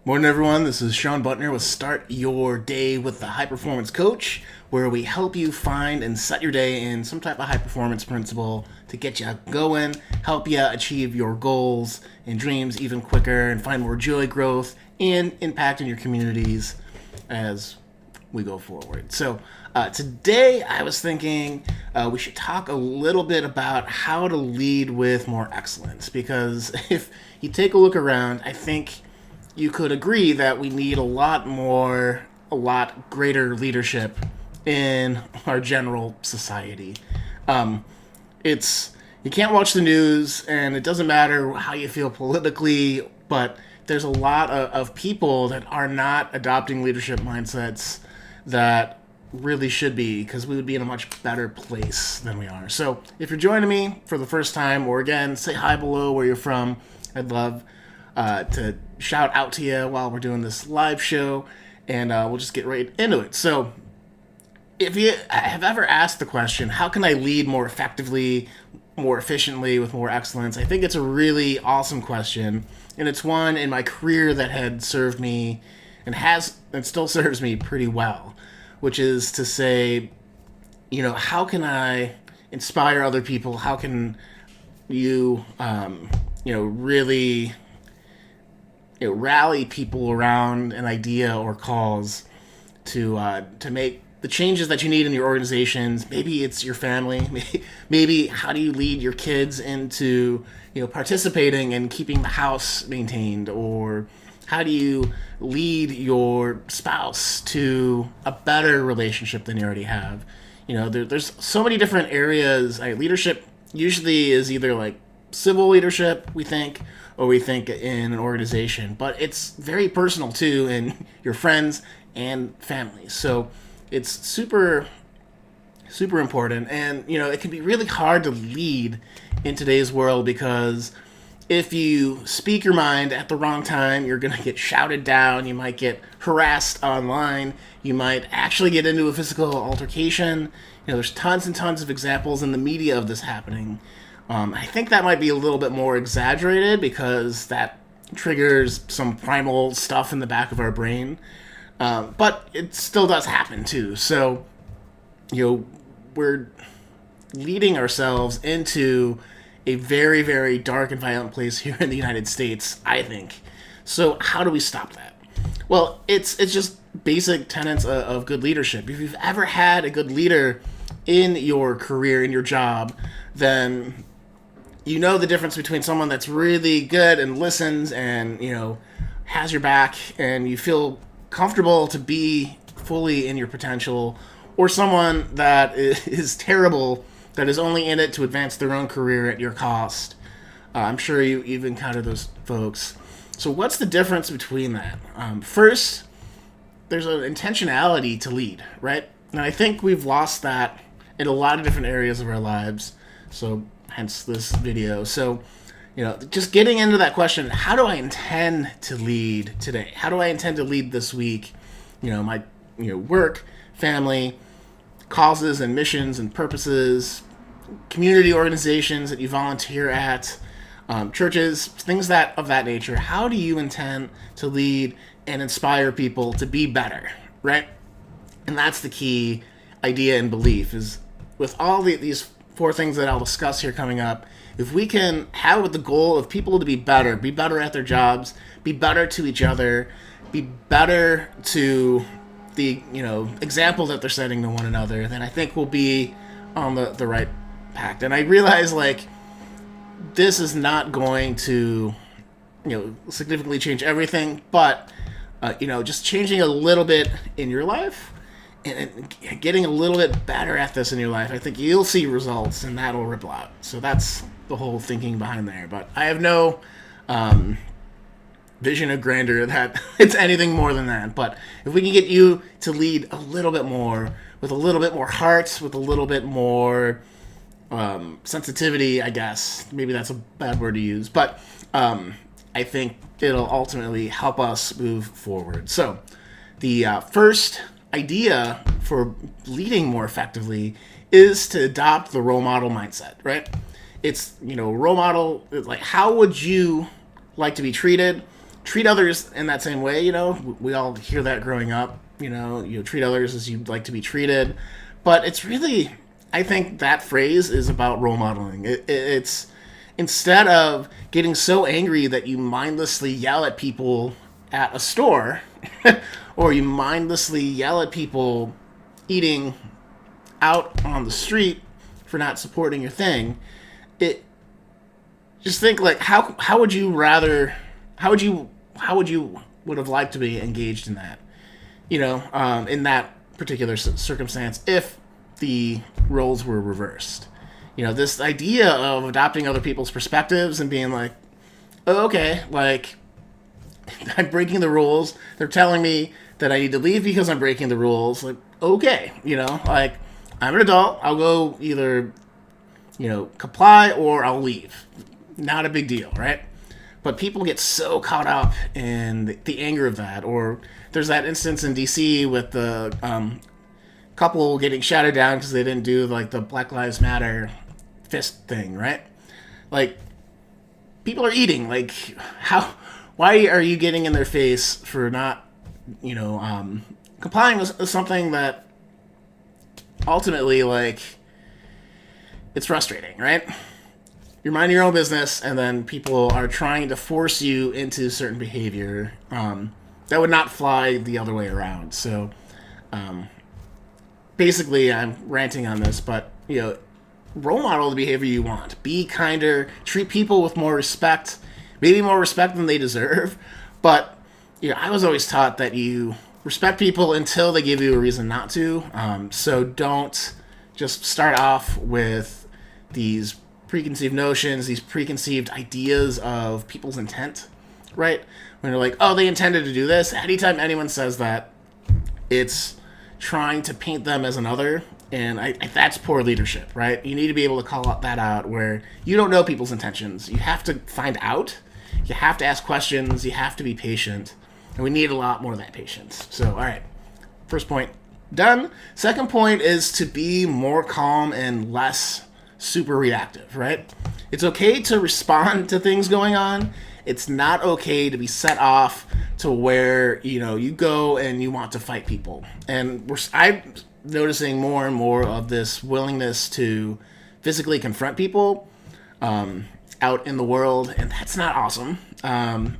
Morning, everyone. This is Sean Butner with Start Your Day with the High Performance Coach, where we help you find and set your day in some type of high performance principle to get you going, help you achieve your goals and dreams even quicker, and find more joy, growth, and impact in your communities as we go forward. So today I was thinking we should talk a little bit about how to lead with more excellence, because if you take a look around, I think you could agree that we need a lot greater leadership in our general society. It's You can't watch the news, and it doesn't matter how you feel politically, but there's a lot of people that are not adopting leadership mindsets that really should be, because we would be in a much better place than we are. So if you're joining me for the first time, or again, say hi below where you're from. I'd love to shout out to you while we're doing this live show, and we'll just get right into it. So if you have ever asked the question, how can I lead more effectively, more efficiently, with more excellence? I think it's a really awesome question, and it's one in my career that had served me and still serves me pretty well, which is to say, how can I inspire other people? How can you, really rally people around an idea or cause to make the changes that you need in your organizations? Maybe it's your family. Maybe how do you lead your kids into participating and keeping the house maintained? Or how do you lead your spouse to a better relationship than you already have? There's so many different areas. Leadership usually is either like civil leadership, we think, or we think in an organization, but it's very personal too in your friends and family. So it's super, super important. And, it can be really hard to lead in today's world, because if you speak your mind at the wrong time, you're going to get shouted down. You might get harassed online. You might actually get into a physical altercation. There's tons and tons of examples in the media of this happening. I think that might be a little bit more exaggerated, because that triggers some primal stuff in the back of our brain. But it still does happen too. So, we're leading ourselves into a very, very dark and violent place here in the United States, I think. So how do we stop that? Well, it's just basic tenets of good leadership. If you've ever had a good leader in your career, in your job, then you know the difference between someone that's really good and listens and, has your back, and you feel comfortable to be fully in your potential, or someone that is terrible, that is only in it to advance their own career at your cost. I'm sure you've encountered those folks. So what's the difference between that? First, there's an intentionality to lead, right? And I think we've lost that in a lot of different areas of our lives. So hence this video. So, just getting into that question, how do I intend to lead today? How do I intend to lead this week? My work, family, causes and missions and purposes, community organizations that you volunteer at, churches, things of that nature. How do you intend to lead and inspire people to be better, right? And that's the key idea and belief, is with all these four things that I'll discuss here coming up. If we can have with the goal of people to be better at their jobs, be better to each other, be better to the example that they're setting to one another, then I think we'll be on the right path. And I realize, this is not going to significantly change everything, but just changing a little bit in your life and getting a little bit better at this in your life, I think you'll see results, and that'll ripple out. So that's the whole thinking behind there. But I have no vision of grandeur that it's anything more than that. But if we can get you to lead a little bit more, with a little bit more heart, with a little bit more sensitivity, I guess. Maybe that's a bad word to use. But I think it'll ultimately help us move forward. So the first idea for leading more effectively is to adopt the role model mindset, right? It's, role model, like, how would you like to be treated? treat others in that same way. We all hear that growing up. You treat others as you'd like to be treated. But it's really, I think that phrase is about role modeling. It's instead of getting so angry that you mindlessly yell at people at a store, or you mindlessly yell at people eating out on the street for not supporting your thing. It just think like how would you rather would have liked to be engaged in that, in that particular circumstance if the roles were reversed. This idea of adopting other people's perspectives and being like, oh, okay, like I'm breaking the rules. They're telling me that I need to leave because I'm breaking the rules. Like, okay, like I'm an adult. I'll go either, comply or I'll leave. Not a big deal, right? But people get so caught up in the anger of that. Or there's that instance in D.C. with the couple getting shouted down because they didn't do like the Black Lives Matter fist thing, right? Like, people are eating. Like, why are you getting in their face for not, complying with something that ultimately, like, it's frustrating, right? You're minding your own business, and then people are trying to force you into certain behavior that would not fly the other way around. So, basically, I'm ranting on this, but, role model the behavior you want. Be kinder, treat people with more respect, maybe more respect than they deserve. But, I was always taught that you respect people until they give you a reason not to. So don't just start off with these preconceived notions, these preconceived ideas of people's intent, right? When you're like, oh, they intended to do this. Anytime anyone says that, it's trying to paint them as another, and that's poor leadership, right? You need to be able to call that out where you don't know people's intentions. You have to find out. You have to ask questions. You have to be patient, and we need a lot more of that patience. So, all right, first point done. Second point is to be more calm and less super reactive, right? It's okay to respond to things going on. It's not okay to be set off to where, you go and you want to fight people. And I'm noticing more and more of this willingness to physically confront people out in the world, and that's not awesome. And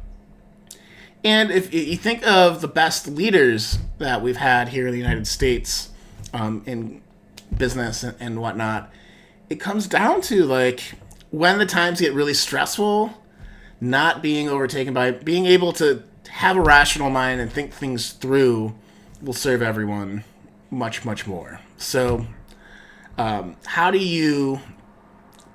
if you think of the best leaders that we've had here in the United States in business and whatnot, it comes down to, like, when the times get really stressful, not being overtaken by being able to have a rational mind and think things through will serve everyone much, much more. So how do you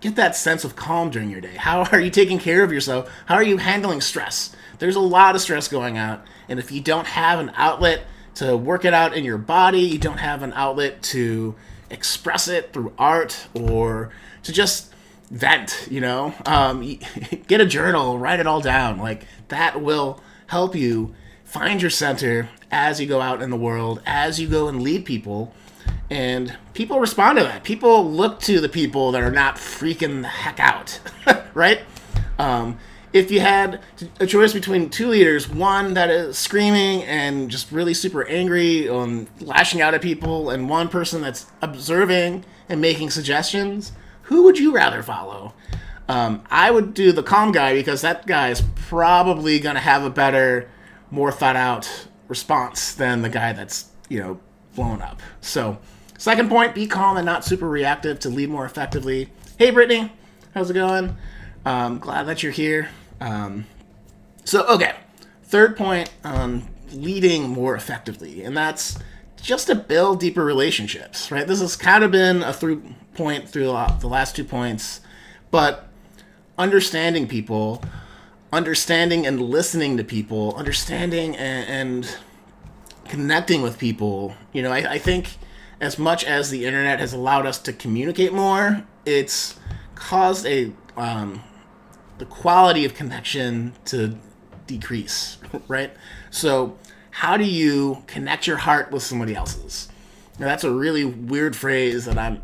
get that sense of calm during your day? How are you taking care of yourself? How are you handling stress? There's a lot of stress going on, and if you don't have an outlet to work it out in your body, you don't have an outlet to express it through art or to just vent, get a journal, write it all down. Like, that will help you find your center as you go out in the world, as you go and lead people. And people respond to that. People look to the people that are not freaking the heck out, right? If you had a choice between two leaders, one that is screaming and just really super angry and lashing out at people, and one person that's observing and making suggestions, who would you rather follow? I would do the calm guy, because that guy is probably going to have a better, more thought out response than the guy that's, blown up. So, second point, be calm and not super reactive to lead more effectively. Hey, Brittany, how's it going? Glad that you're here. Okay, third point on leading more effectively, and that's just to build deeper relationships, right? This has kind of been a through point through the last 2 points, but understanding people, understanding and listening to people, understanding and connecting with people. I think as much as the internet has allowed us to communicate more, it's caused the quality of connection to decrease, right? So how do you connect your heart with somebody else's? Now, that's a really weird phrase that I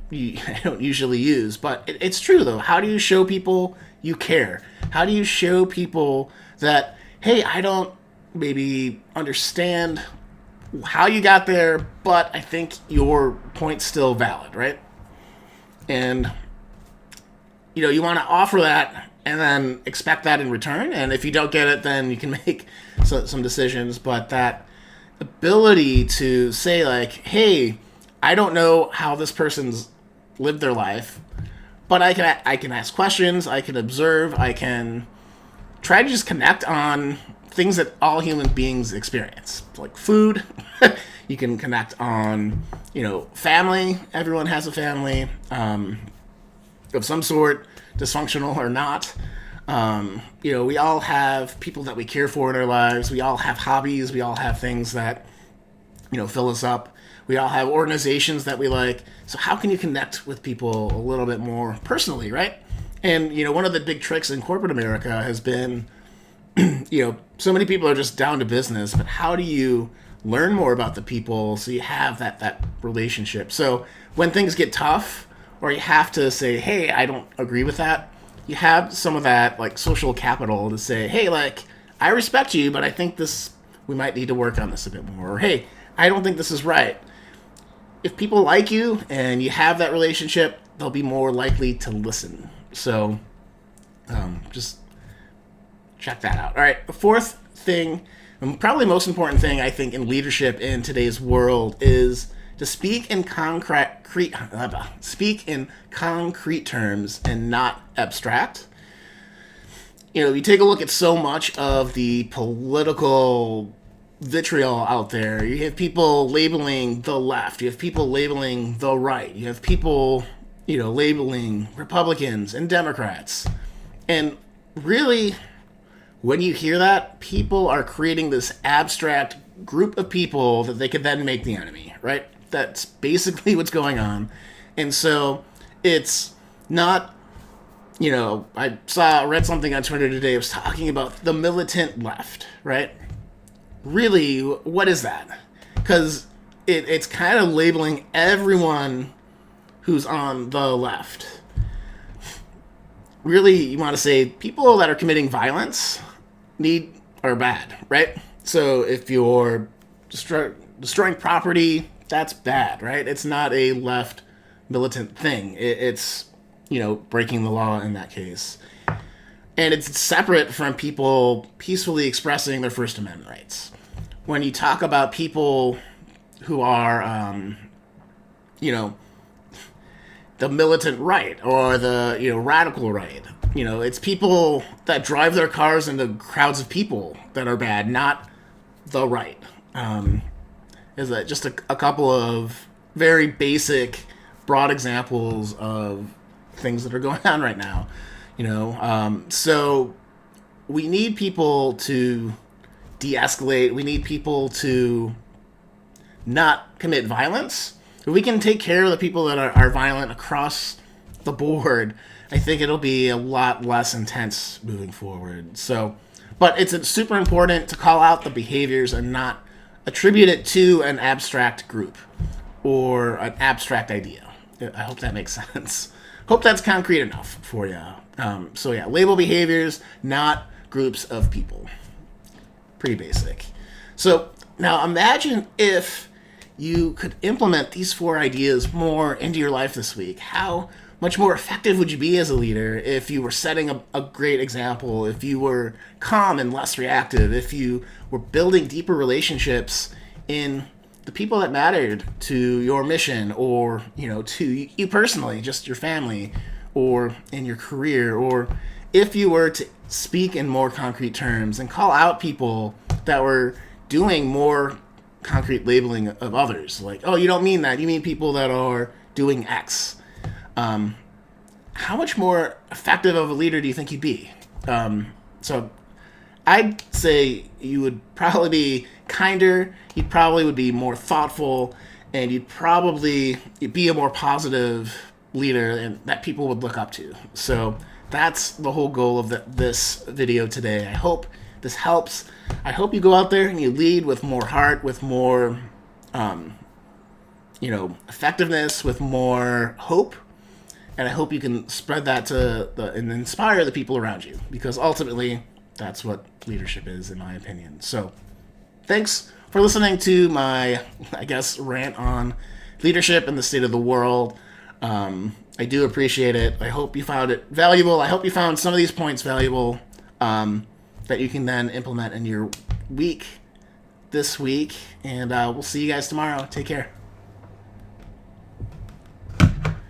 don't usually use, but it's true, though. How do you show people you care? How do you show people that, hey, I don't maybe understand how you got there, but I think your point's still valid, right? And you want to offer that and then expect that in return. And if you don't get it, then you can make some decisions. But that ability to say, like, hey, I don't know how this person's lived their life, but I can ask questions, I can observe, I can try to just connect on things that all human beings experience, like food. You can connect on, family. Everyone has a family of some sort, dysfunctional or not. We all have people that we care for in our lives. We all have hobbies. We all have things that, fill us up. We all have organizations that we like. So how can you connect with people a little bit more personally, right? And, one of the big tricks in corporate America has been, so many people are just down to business, but how do you learn more about the people so you have that relationship? So when things get tough, or you have to say, hey, I don't agree with that, you have some of that like social capital to say, hey, like, I respect you, but I think we might need to work on this a bit more. Or, hey, I don't think this is right. If people like you and you have that relationship, they'll be more likely to listen. So just check that out. All right, the fourth thing, and probably most important thing I think in leadership in today's world, is to speak in concrete terms and not abstract. You take a look at so much of the political vitriol out there. You have people labeling the left. You have people labeling the right. You have people, labeling Republicans and Democrats. And really, when you hear that, people are creating this abstract group of people that they could then make the enemy, right? That's basically what's going on. And so it's not, I read something on Twitter today. It was talking about the militant left, right? Really, what is that? Because it's kind of labeling everyone who's on the left. Really, you want to say people that are committing violence are bad, right? So if you're destroying property, that's bad, right? It's not a left militant thing. It's breaking the law in that case. And it's separate from people peacefully expressing their First Amendment rights. When you talk about people who are, the militant right or the, radical right, it's people that drive their cars into crowds of people that are bad, not the right. Is that just a couple of very basic, broad examples of things that are going on right now? So we need people to de-escalate. We need people to not commit violence. If we can take care of the people that are violent across the board, I think it'll be a lot less intense moving forward. So, but it's super important to call out the behaviors and not attribute it to an abstract group or an abstract idea. I hope that makes sense. Hope that's concrete enough for you. So yeah, label behaviors, not groups of people. Pretty basic. So now imagine if you could implement these 4 ideas more into your life this week. How much more effective would you be as a leader if you were setting a great example, if you were calm and less reactive, if you were building deeper relationships in the people that mattered to your mission, or to you personally, just your family, or in your career, or if you were to speak in more concrete terms and call out people that were doing more concrete labeling of others, like, oh, you don't mean that, you mean people that are doing X. How much more effective of a leader do you think you'd be? So I'd say you would probably be kinder, you probably would be more thoughtful, and you'd be a more positive leader and that people would look up to. So that's the whole goal of this video today. I hope this helps. I hope you go out there and you lead with more heart, with more, effectiveness, with more hope. And I hope you can spread that and inspire the people around you, because ultimately That's what leadership is, in my opinion. So, thanks for listening to my, I guess, rant on leadership and the state of the world. I do appreciate it. I hope you found it valuable. I hope you found some of these points valuable that you can then implement in your week this week. And we'll see you guys tomorrow. Take care.